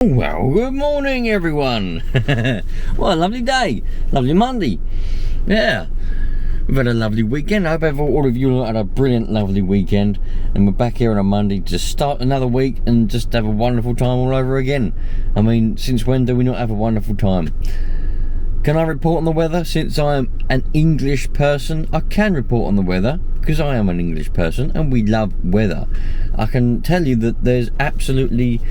Well, good morning everyone. What a lovely day, lovely Monday. Yeah, we've had a lovely weekend. I hope all of you had a brilliant lovely weekend, and we're back here on a Monday to start another week and just have a wonderful time all over again. I mean, since when do we not have a wonderful time? Can I report on the weather? Since I am an English person, I can report on the weather because I am an English person and we love weather. I can tell you that there's absolutely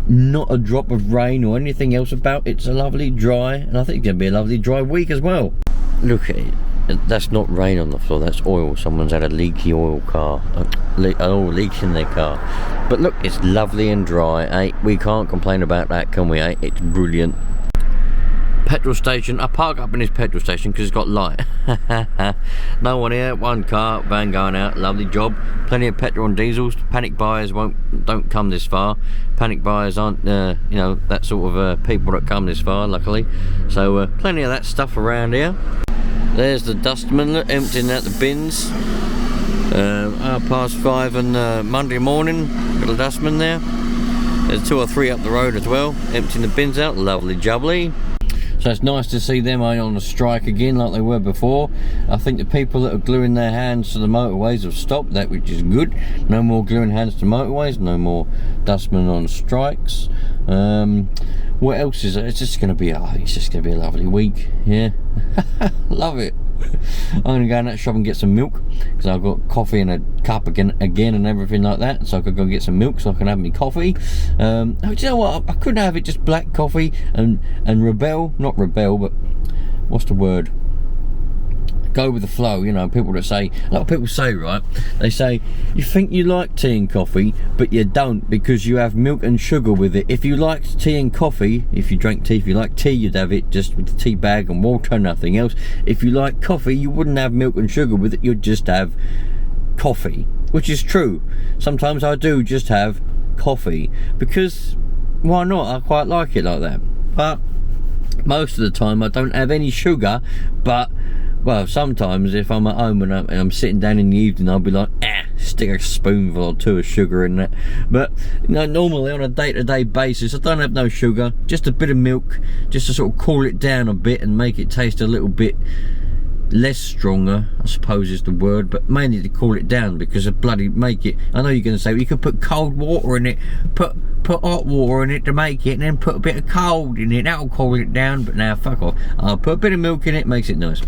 not a drop of rain or anything else about. It's a lovely dry, and I think it's going to be a lovely dry week as well. Look at it. That's not rain on the floor, that's oil. Someone's had a leaky oil car. Leaks in their car. But look, it's lovely and dry, eh? We can't complain about that, can we, eh? It's brilliant. Petrol station. I park up in this petrol station because it's got light. No one here, one car, van going out, lovely job. Plenty of petrol and diesels. Panic buyers don't come this far. Panic buyers aren't you know, that sort of people that come this far, luckily. So plenty of that stuff around here. There's the dustman emptying out the bins. 5:30 on Monday morning, little dustman there. There's 2 or 3 up the road as well, emptying the bins out. Lovely jubbly. So it's nice to see them on a strike again like they were before. I think the people that are gluing their hands to the motorways have stopped that, which is good. No more gluing hands to motorways, no more dustmen on strikes. What else is it? It's just going to be a lovely week. Yeah, love it. I'm going to go in that shop and get some milk because I've got coffee in a cup again and everything like that, so I could go get some milk so I can have my coffee. Do you know what, I could have it just black coffee and not rebel, but what's the word, go with the flow. You know, people that say, a lot of people say, right, they say you think you like tea and coffee but you don't because you have milk and sugar with it. If you liked tea and coffee, if you drank tea, if you like tea, you'd have it just with the tea bag and water, nothing else. If you like coffee, you wouldn't have milk and sugar with it, you'd just have coffee, which is true. Sometimes I do just have coffee because why not? I quite like it like that. But most of the time I don't have any sugar. But well, sometimes if I'm at home and I'm sitting down in the evening, I'll be like, stick a spoonful or 2 of sugar in that. But you know, normally on a day-to-day basis, I don't have no sugar, just a bit of milk, just to sort of cool it down a bit and make it taste a little bit less stronger, I suppose is the word, but mainly to cool it down because of bloody make it. I know you're going to say, well, you could put cold water in it, put hot water in it to make it, and then put a bit of cold in it, that'll cool it down. But now, fuck off. I'll put a bit of milk in it, makes it nice.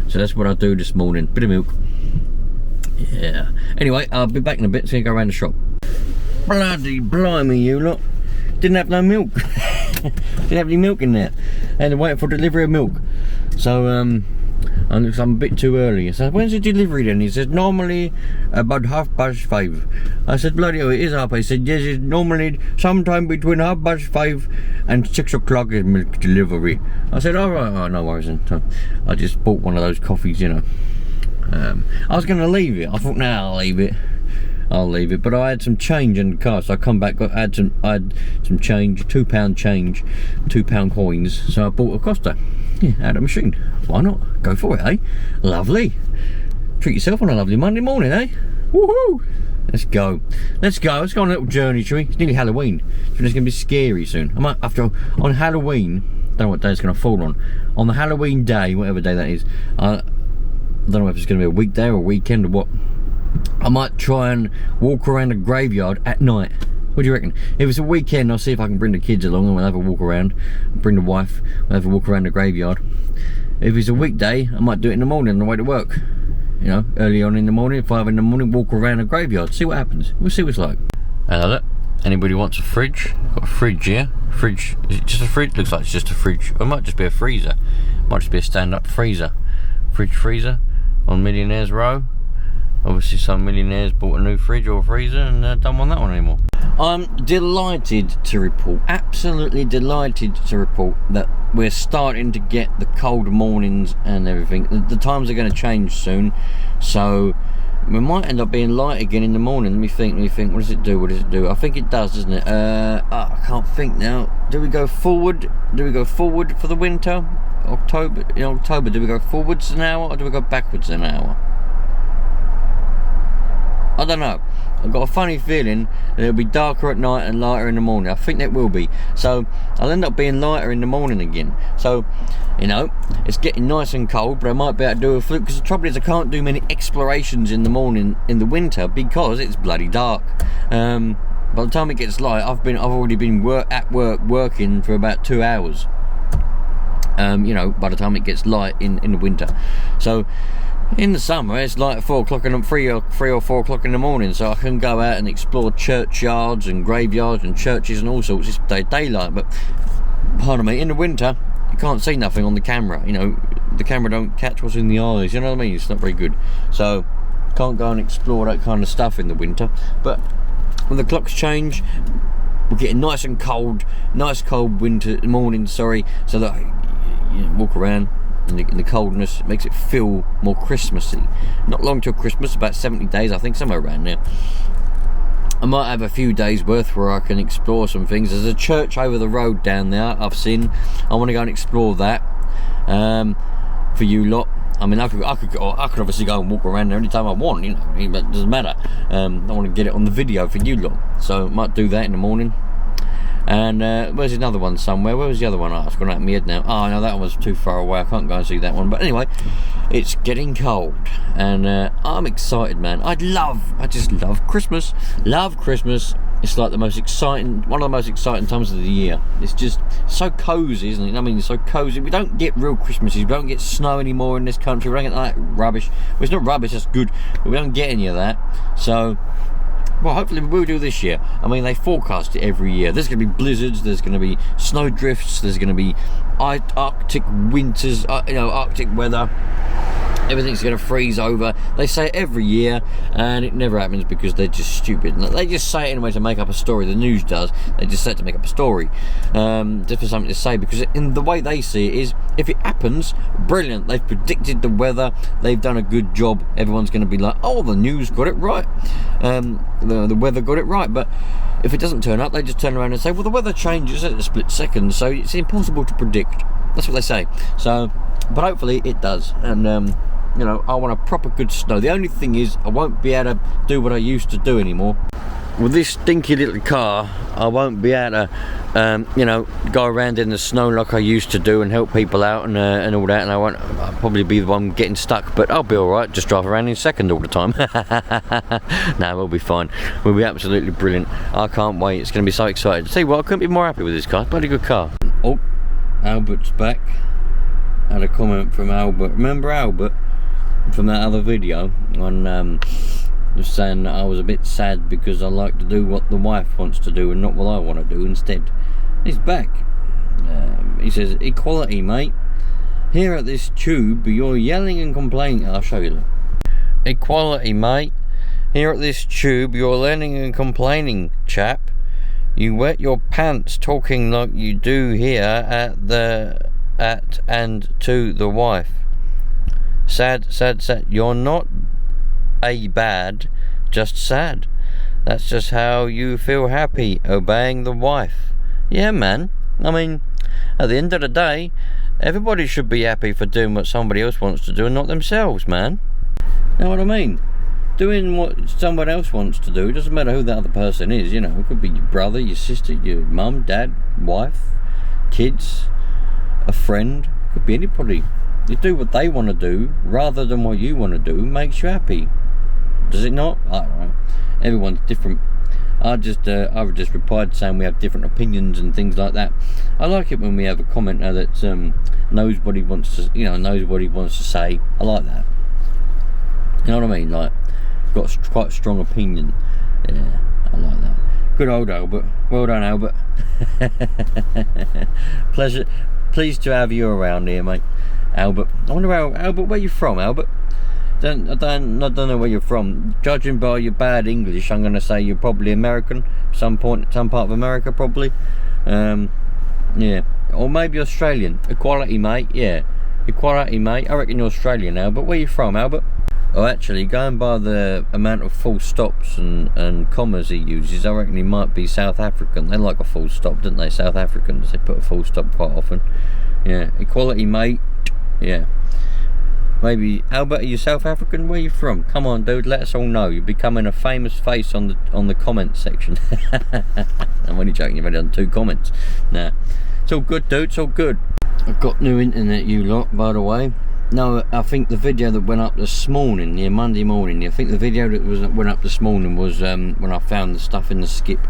So that's what I do this morning, bit of milk. Yeah. Anyway, I'll be back in a bit, so I'm going to go around the shop. Bloody blimey, you lot. Didn't have no milk. Didn't have any milk in there. I had to wait for delivery of milk. So, I'm a bit too early. So when's the delivery then? He said normally about 5:30. I said bloody hell, it is half. He said yes, it's normally sometime between 5:30 and 6 o'clock is milk delivery. I said alright, oh, no worries. And so I just bought one of those coffees, you know. I was going to leave it. I thought, nah, I'll leave it, but I had some change in the car, so I come back, I had some change, £2 change, £2 coins, so I bought a Costa. Yeah, out of the machine. Why not? Go for it, eh? Lovely. Treat yourself on a lovely Monday morning, eh? Woohoo! Let's go on a little journey, shall we? It's nearly Halloween, so it's going to be scary soon. I might, on Halloween, don't know what day it's going to fall on the Halloween day, whatever day that is, I don't know if it's going to be a weekday or a weekend or what, I might try and walk around the graveyard at night. What do you reckon? If it's a weekend, I'll see if I can bring the kids along and we'll have a walk around. Bring the wife, we'll have a walk around the graveyard. If it's a weekday, I might do it in the morning on the way to work. You know, early on in the morning, 5 in the morning, walk around the graveyard, see what happens. We'll see what it's like. Hello there. Anybody wants a fridge? Got a fridge here. Fridge, is it just a fridge? Looks like it's just a fridge. Or it might just be a freezer. Might just be a stand-up freezer. Fridge freezer on Millionaire's Row. Obviously some millionaires bought a new fridge or freezer and don't want that one anymore. I'm delighted to report, absolutely delighted to report that we're starting to get the cold mornings and everything. The times are going to change soon, so we might end up being light again in the morning. Let me think, what does it do? I think it does, doesn't it? I can't think now. Do we go forward for the winter? In October, do we go forwards an hour or do we go backwards an hour? I don't know. I've got a funny feeling that it'll be darker at night and lighter in the morning. I think it will be. So I'll end up being lighter in the morning again. So, you know, it's getting nice and cold, but I might be able to do a fluke, because the trouble is I can't do many explorations in the morning in the winter because it's bloody dark. By the time it gets light, I've already been working for about 2 hours. You know, by the time it gets light in the winter. So in the summer it's light at 4 o'clock and 3 or 4 o'clock in the morning, so I can go out and explore churchyards and graveyards and churches and all sorts. It's daylight, but pardon me, in the winter you can't see nothing on the camera. You know, the camera don't catch what's in the eyes, you know what I mean? It's not very good, so can't go and explore that kind of stuff in the winter. But when the clocks change, we're getting nice cold winter morning, so that you walk around in the coldness. It makes it feel more Christmassy. Not long till Christmas, about 70 days I think, somewhere around there. I might have a few days worth where I can explore some things. There's a church over the road down there I've seen. I want to go and explore that for you lot. I mean, I could obviously go and walk around there anytime I want, you know, but it doesn't matter. I want to get it on the video for you lot, so I might do that in the morning. And where's another one somewhere? Where was the other one? Oh, it's gone out of my head now. Oh no, that one was too far away. I can't go and see that one. But anyway, it's getting cold, and I'm excited, man. I just love Christmas. Love Christmas. It's like one of the most exciting times of the year. It's just so cozy, isn't it? I mean, it's so cozy. We don't get real Christmases. We don't get snow anymore in this country. We don't get that rubbish. Well, it's not rubbish, that's good, but we don't get any of that. So, well, hopefully we will do this year. I mean, they forecast it every year. There's going to be blizzards, there's going to be snow drifts, there's going to be Arctic winters, Arctic weather. Everything's going to freeze over. They say it every year, and it never happens because they're just stupid. They just say it anyway to make up a story. The news does. They just say it to make up a story, just for something to say. Because in the way they see it is, if it happens, brilliant. They've predicted the weather. They've done a good job. Everyone's going to be like, oh, the news got it right. The weather got it right. But if it doesn't turn up, they just turn around and say, well, the weather changes at a split second, so it's impossible to predict. That's what they say. So, but hopefully it does. And you know, I want a proper good snow. The only thing is, I won't be able to do what I used to do anymore. With this stinky little car, I won't be able to, you know, go around in the snow like I used to do and help people out and all that. And I'll probably be the one getting stuck, but I'll be all right. Just drive around in second all the time. No, we'll be fine. We'll be absolutely brilliant. I can't wait. It's going to be so exciting. See what? I couldn't be more happy with this car. It's a bloody good car. Oh, Albert's back. Had a comment from Albert. Remember Albert? From that other video on just saying that I was a bit sad because I like to do what the wife wants to do and not what I want to do instead. He's back. He says, equality, mate. Here at this tube you're yelling and complaining. I'll show you. Look. Equality, mate. Here at this tube you're yelling and complaining, chap. You wet your pants talking like you do here at and to the wife. Sad. You're not a bad, just sad. That's just how you feel happy, obeying the wife. Yeah, man. I mean, at the end of the day, everybody should be happy for doing what somebody else wants to do and not themselves, man. You know what I mean? Doing what someone else wants to do, doesn't matter who that other person is, you know. It could be your brother, your sister, your mum, dad, wife, kids, a friend. It could be anybody. You do what they want to do rather than what you want to do makes you happy. Does it not? I don't know. Everyone's different. I would just replied saying we have different opinions and things like that. I like it when we have a commenter that knows what he wants to, knows what he wants to say. I like that. You know what I mean? Like, got quite a strong opinion. Yeah, I like that. Good old Albert. Well done, Albert. Pleased to have you around here, mate. Albert. I wonder Albert, where you from, Albert? I don't know where you're from. Judging by your bad English, I'm going to say you're probably American. Some part of America, probably. Yeah. Or maybe Australian. Equality, mate. Yeah. Equality, mate. I reckon you're Australian, Albert. Where you from, Albert? Oh, actually, going by the amount of full stops and commas he uses, I reckon he might be South African. They like a full stop, don't they? South Africans, they put a full stop quite often. Yeah. Equality, mate. Yeah. Maybe, how about you South African? Where you from? Come on, dude, let us all know. You're becoming a famous face on the comment section. I'm only joking, you've only done 2 comments. Nah, it's all good, dude, it's all good. I've got new internet, you lot, by the way. No, I think the video that went up this morning, yeah, Monday morning, I think the video that went up this morning was when I found the stuff in the skip.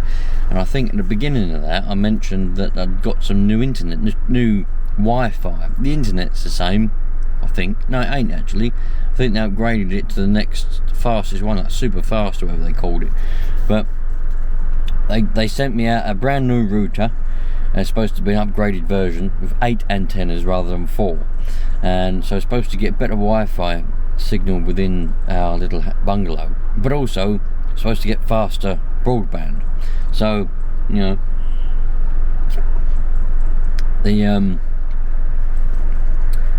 And I think at the beginning of that, I mentioned that I'd got some new internet, new Wi-Fi. The internet's the same, I think. No, it ain't actually. I think they upgraded it to the next fastest one, like super fast or whatever they called it. But they sent me out a brand new router. And it's supposed to be an upgraded version with 8 antennas rather than 4, and so it's supposed to get better Wi-Fi signal within our little bungalow, but also supposed to get faster broadband. So, you know,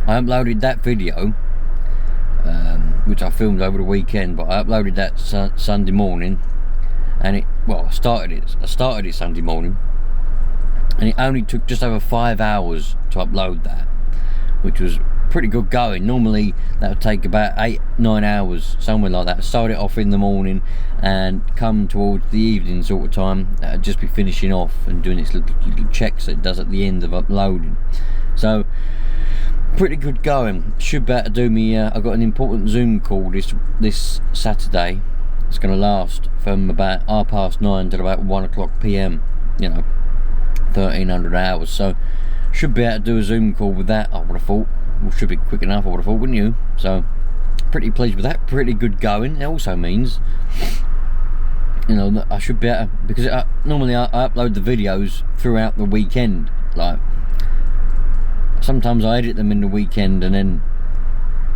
I uploaded that video, which I filmed over the weekend, but I uploaded that Sunday morning, and I started it Sunday morning. And it only took just over 5 hours to upload that, which was pretty good going. Normally that would take about 8-9 hours, somewhere like that. Start it off in the morning and come towards the evening sort of time, that'd just be finishing off and doing its little checks that it does at the end of uploading. So pretty good going. Should be able to do me. I've got an important Zoom call this Saturday. It's going to last from about 9:30 till about 1 o'clock PM. You know, 1300 hours, so should be able to do a Zoom call with that. I would have thought, well, should be quick enough, I would have thought, wouldn't you? So pretty pleased with that. Pretty good going. It also means, you know, that I should be able to, because normally I upload the videos throughout the weekend. Like sometimes I edit them in the weekend, and then,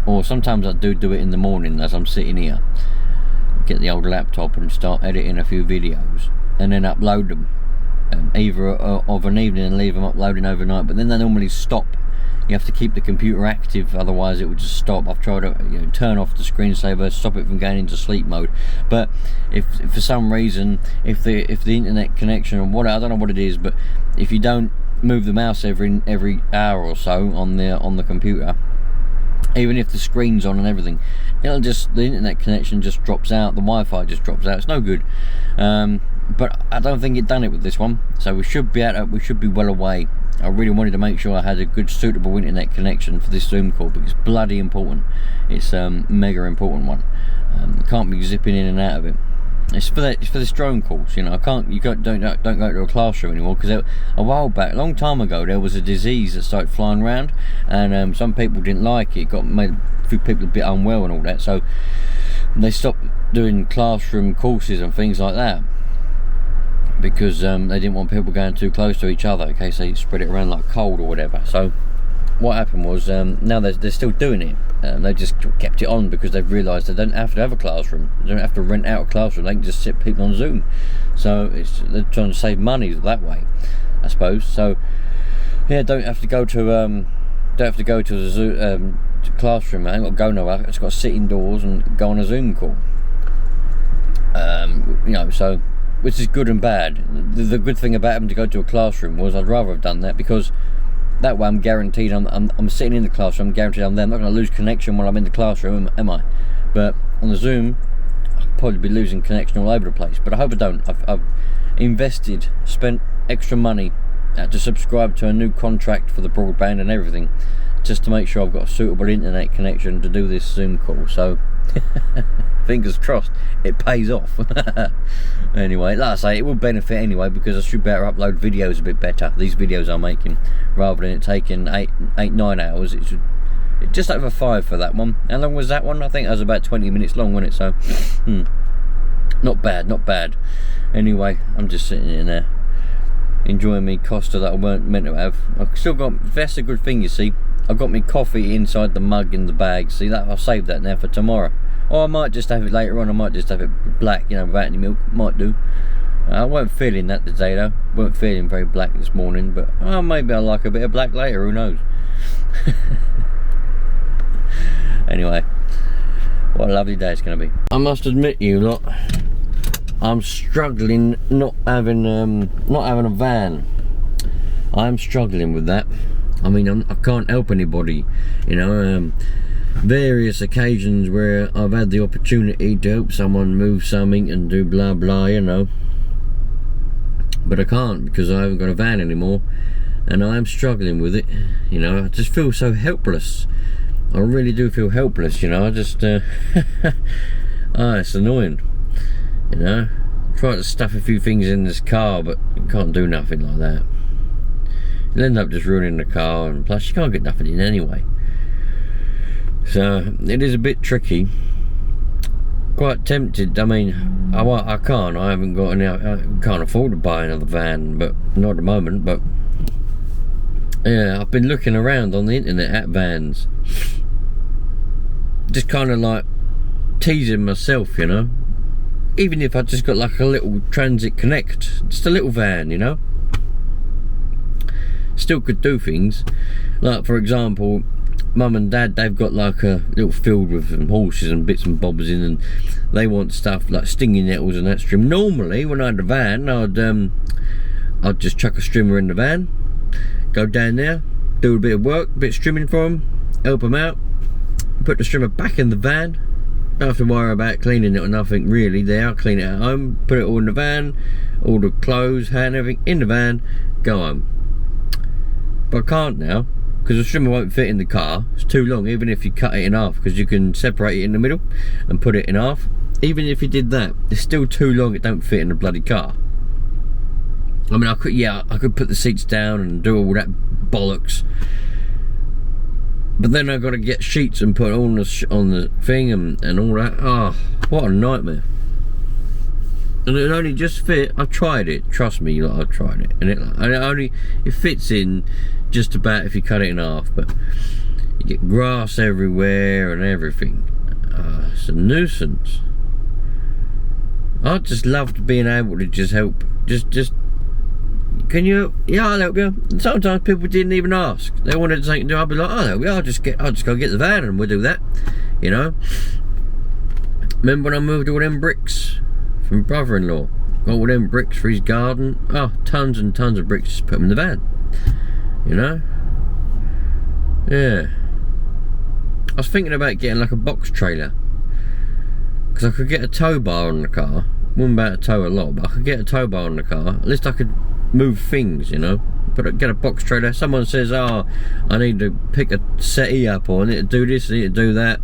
or sometimes I do it in the morning as I'm sitting here, get the old laptop and start editing a few videos and then upload them. Either of an evening and leave them uploading overnight, but then they normally stop. You have to keep the computer active, otherwise it would just stop. I've tried to turn off the screensaver, stop it from going into sleep mode. But if for some reason, if the internet connection or what, I don't know what it is, but if you don't move the mouse every hour or so on the computer, even if the screen's on and everything, the internet connection just drops out, the Wi-Fi just drops out. It's no good. But I don't think it done it with this one, so we should be well away. I really wanted to make sure I had a good suitable internet connection for this Zoom call, because it's bloody important. It's a mega important one. Can't be zipping in and out of it. It's for the drone calls, you know. Don't go to a classroom anymore, because a while back, a long time ago, there was a disease that started flying around, and some people didn't like it. Made a few people a bit unwell and all that, so they stopped doing classroom courses and things like that, because they didn't want people going too close to each other in case they spread it around like cold or whatever. So what happened was, now they're still doing it. They just kept it on because they've realised they don't have to have a classroom. They don't have to rent out a classroom. They can just sit people on Zoom. So they're trying to save money that way, I suppose. So yeah, don't have to go to the Zoom classroom. I ain't got to go nowhere. I just got to sit indoors and go on a Zoom call. You know, so, which is good and bad. The good thing about having to go to a classroom was I'd rather have done that, because that way I'm guaranteed I'm sitting in the classroom, I'm guaranteed I'm there. I'm not going to lose connection while I'm in the classroom, am I? But on the Zoom, I'll probably be losing connection all over the place. But I hope I don't. I've spent extra money to subscribe to a new contract for the broadband and everything, just to make sure I've got a suitable internet connection to do this Zoom call. So fingers crossed it pays off. Anyway, like I say, it will benefit anyway, because I should better upload videos a bit better, these videos I'm making, rather than it taking 8-9 hours. It's just over 5 for that one. How long was that one? I think it was about 20 minutes long, wasn't it? So not bad. Anyway, I'm just sitting in there enjoying me Costa that I weren't meant to have. I've still got, that's a good thing, you see, I've got my coffee inside the mug in the bag. See that? I'll save that now for tomorrow. Or I might just have it later on. I might just have it black, you know, without any milk. Might do. I weren't feeling that today though. Weren't feeling very black this morning, but maybe I'll like a bit of black later, who knows. Anyway, what a lovely day it's going to be. I must admit, you lot, I'm struggling not having a van. I'm struggling with that. I mean, I can't help anybody, you know. various occasions where I've had the opportunity to help someone move something and do blah blah, you know, but I can't because I haven't got a van anymore, and I am struggling with it, you know. I just feel so helpless. I really do feel helpless, you know. I just it's annoying, you know. Try to stuff a few things in this car, but you can't do nothing like that. You'll end up just ruining the car, and plus you can't get nothing in anyway. So it is a bit tricky. Quite tempted. I mean, I can't. I haven't got any. I can't afford to buy another van, but not at the moment. But yeah, I've been looking around on the internet at vans, just kind of like teasing myself, you know. Even if I just got like a little Transit Connect, just a little van, you know, still could do things. Like for example, Mum and Dad, they've got like a little field with some horses and bits and bobs in, and they want stuff like stinging nettles and that string. Normally when I had a van, I'd just chuck a strimmer in the van, go down there, do a bit of work, a bit of strimming for them, help them out, put the strimmer back in the van. Don't have to worry about cleaning it or nothing really there. I'll clean it at home, put it all in the van, all the clothes, hat and everything in the van, go home. But I can't now, because the strimmer won't fit in the car. It's too long, even if you cut it in half, because you can separate it in the middle and put it in half. Even if you did that, it's still too long, it don't fit in the bloody car. I mean, I could put the seats down and do all that bollocks, but then I've got to get sheets and put on the thing and all that. Oh, what a nightmare. And it only just fit. I tried it, trust me, like, I tried it, and it fits in just about if you cut it in half, but you get grass everywhere and everything. It's a nuisance. I just loved being able to just help. Just can you? Yeah, I'll help you. And sometimes people didn't even ask. They wanted something to do. I'd be like, I'll help you. I'll just go get the van and we'll do that. You know. Remember when I moved all them bricks from brother-in-law? Got all them bricks for his garden. Oh, tons and tons of bricks. Just put them in the van. You know. Yeah. I was thinking about getting like a box trailer, because I could get a tow bar on the car. Wouldn't be able to tow a lot, but I could get a tow bar on the car. At least I could move things, you know. Get a box trailer. Someone says, oh, I need to pick a settee up, or I need to do this, I need to do that,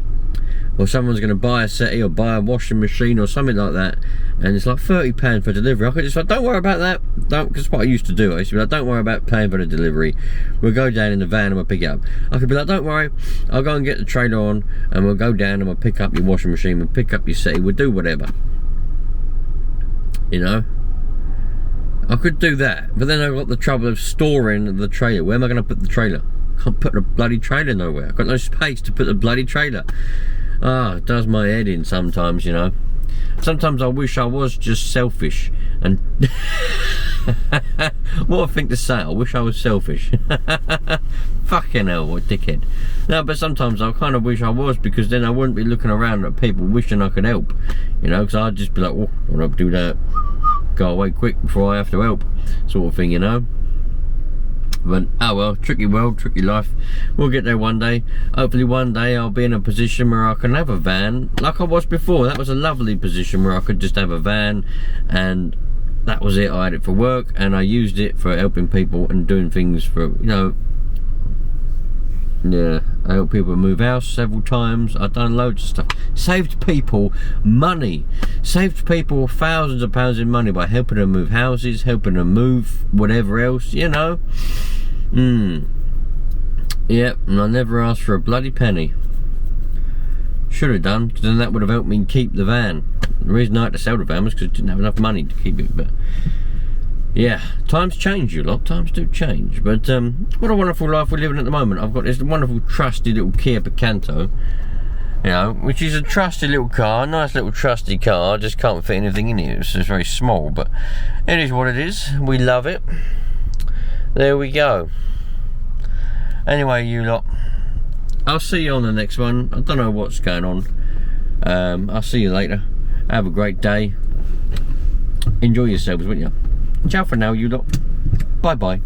or someone's going to buy a settee or buy a washing machine or something like that, and it's like £30 for delivery. I could just like, don't worry about that, because it's what I used to do. I used to be like, don't worry about paying for the delivery, we'll go down in the van and we'll pick it up. I could be like, don't worry, I'll go and get the trailer on and we'll go down and we'll pick up your washing machine, we'll pick up your settee, we'll do whatever, you know. I could do that, but then I've got the trouble of storing the trailer. Where am I going to put the trailer? Can't put the bloody trailer nowhere. I've got no space to put the bloody trailer. It does my head in sometimes, you know. Sometimes I wish I was just selfish and what a thing to say. I wish I was selfish. Fucking hell, what a dickhead. No, but sometimes I kind of wish I was, because then I wouldn't be looking around at people wishing I could help, you know, because I'd just be like, oh, I don't have to do that, go away quick before I have to help, sort of thing, you know. But oh well, tricky world, tricky life. We'll get there one day. Hopefully one day I'll be in a position where I can have a van like I was before. That was a lovely position where I could just have a van, and that was it. I had it for work and I used it for helping people and doing things for, you know. Yeah, I helped people move house several times. I've done loads of stuff. Saved people money. Saved people thousands of pounds in money by helping them move houses, helping them move whatever else, you know. Yep, and I never asked for a bloody penny. Should have done, because then that would have helped me keep the van. The reason I had to sell the van was because I didn't have enough money to keep it, but yeah, times change, you lot, times do change. But what a wonderful life we're living at the moment. I've got this wonderful trusty little Kia Picanto, you know, which is a trusty little car, nice little trusty car. I just can't fit anything in it, it's just very small, but it is what it is. We love it. There we go. Anyway, you lot, I'll see you on the next one. I don't know what's going on. I'll see you later. Have a great day. Enjoy yourselves, won't you? Ciao for now, you lot. Bye bye.